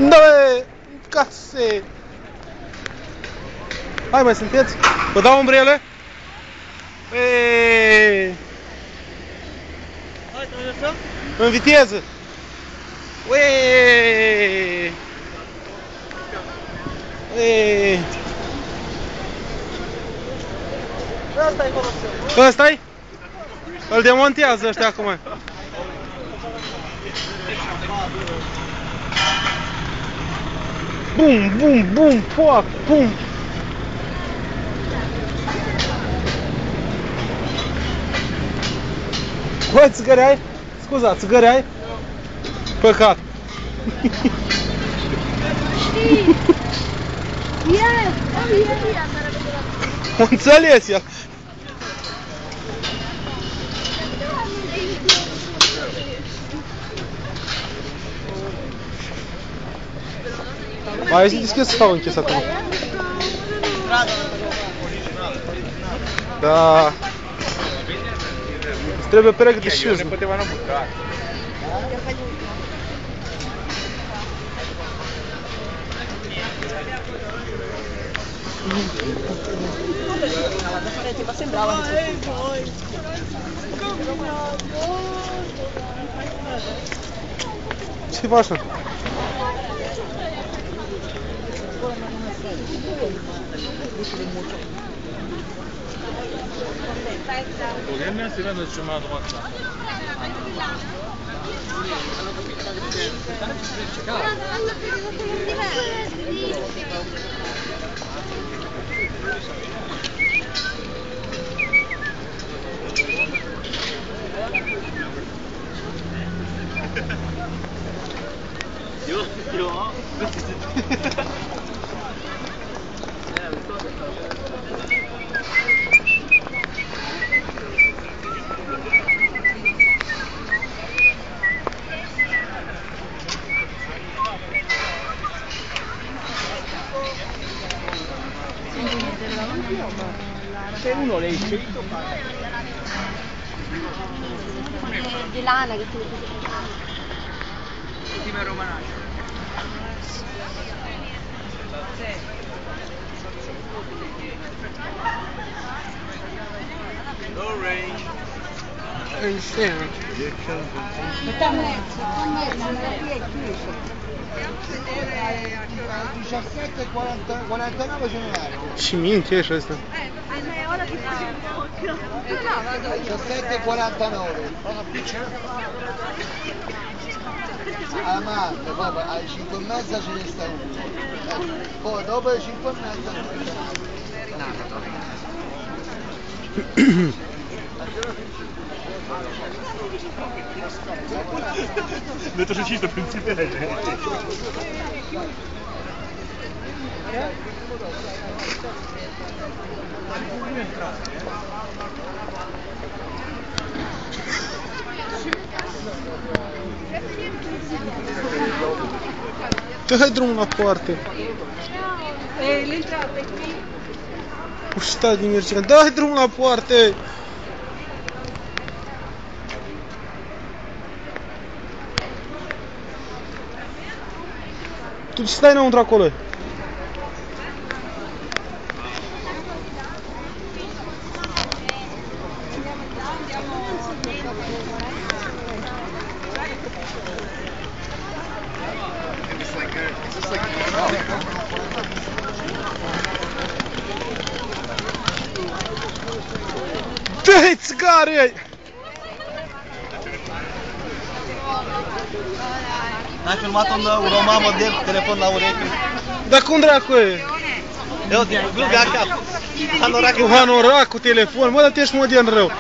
Dă-le! Case! Hai, mai sunteți? Vă dau umbrele? Eee! Hai, să lăsăm? În viteză! Ueee! Ueee! Ăsta-i folosim. Ăsta-i? Îl demontează ăștia acum. Bum, bum, bum, foc, bum! Bă, țigări ai? Scuza, țigări ai? Păcat. O înțeles el. Mai zi deschis sau închis acum? Da. Îți trebuie pereche de șuz. Ma sembrava Ce faci? Pogledaj si vedno, če ima doma ta. Se uno le dice di lana che tu ultima romanaccia. No range. Insieme. metà mezzo, non è chiuso. 17,49 generale. Și minte și ăsta. 17,49. Amante, poi alle 5 e mezza ce ne sta uno. Poi dopo le 5 e mezza Ne to že čisto principiálne. Dă-i drumul la poartă. L'intrata è qui. Ușta din mergea. Dă-i drumul la poartă. Tu ce stai înăuntru acolo? Dă-i țigare! N-ai filmat un roman model cu telefon la ureche? Dar cum dracu e? Eu te glugă acasă. Hanorac Cu hanorac, cu telefon, mă, dar tu ești modern rău.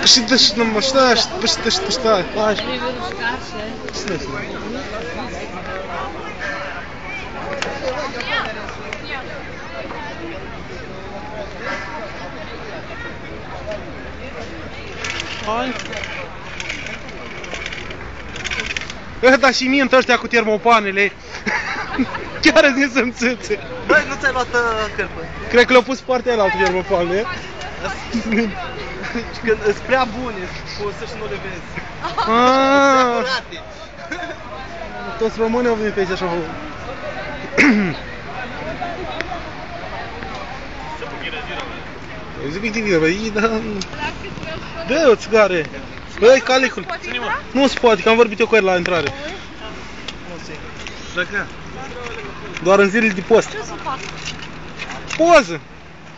Și dă și numai stai, stai, hai. Stai. Hai. Da, și mint ăștia cu termopanele. Chiar îți ne să-mi Băi, nu ți-ai luat cârpă? Cred că l-au pus partea aia la altă termopanele. Și când îți prea bune, poți să și nu le vezi. Aaaa. Curate. Toți românii au venit pe aici așa. Zic că e băi, da. Dă o țigare. Băi, calicul. Nu se poate, că am vorbit eu cu el la intrare. Dacă? Doar în zilele de post. Ce să fac? Poză.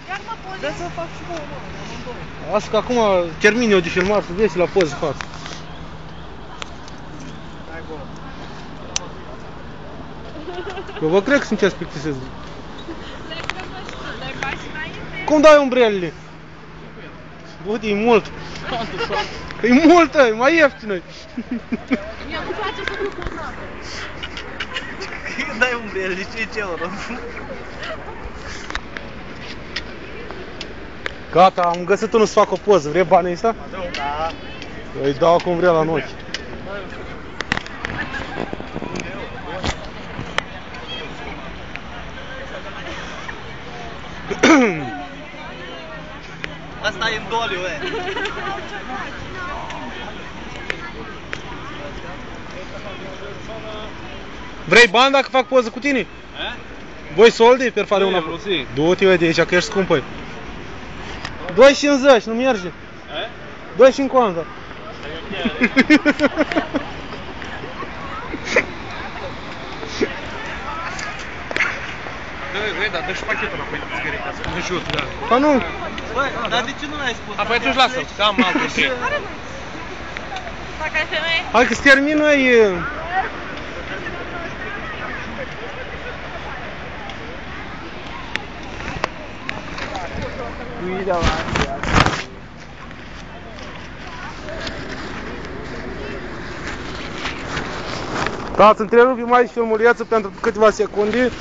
Iar mă poze? Trebuie să fac și vouă. Asta că acum termin eu de filmat, să vezi la poză fac. Hai, bă. Eu vă cred că sunt ce plictisez. Cum dai umbrelele? Bă, e mult. E multă, e mai ieftină. Mie nu place să fiu pozată. Când dai umbrele, de 5 euro? Gata, am găsit unul să fac o poză. Vrei banii ăsta? Da. Îi dau cum vrea la ochi. Asta e în doliu, Vrei bani dacă fac poză cu tine? Voi soldi per fare una poză? Du-te de aici că ești scumpă. 2,50, nu merge. 2,50. Dar dă și pachetul înapoi de țigări ca să ne jur, da. Pa nu. Băi, dar de ce nu l-ai spus? Apoi atunci lasă-l, că am alte trei. Dacă ai femeie? Hai că-ți termin noi. Da, îți întrerup mai filmulețul pentru câteva secunde.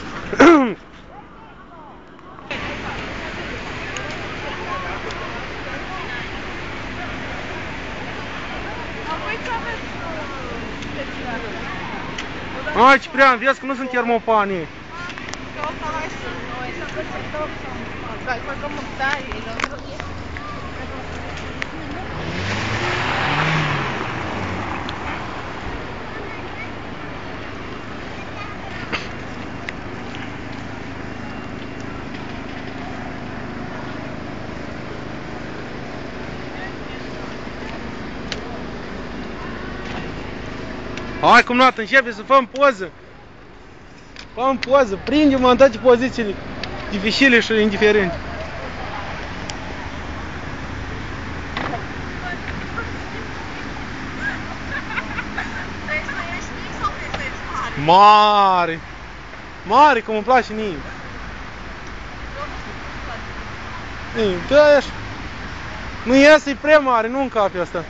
Hai, Ciprian, vezi că nu sunt termopanii. Hai cum n-at, începe să făm poză. Făm poză, prinde-mă în toate pozițiile dificile și indiferente. Mare! Mare, cum îmi place mie. Ei, dă așa. Nu iese, e prea mare, nu în capul ăsta.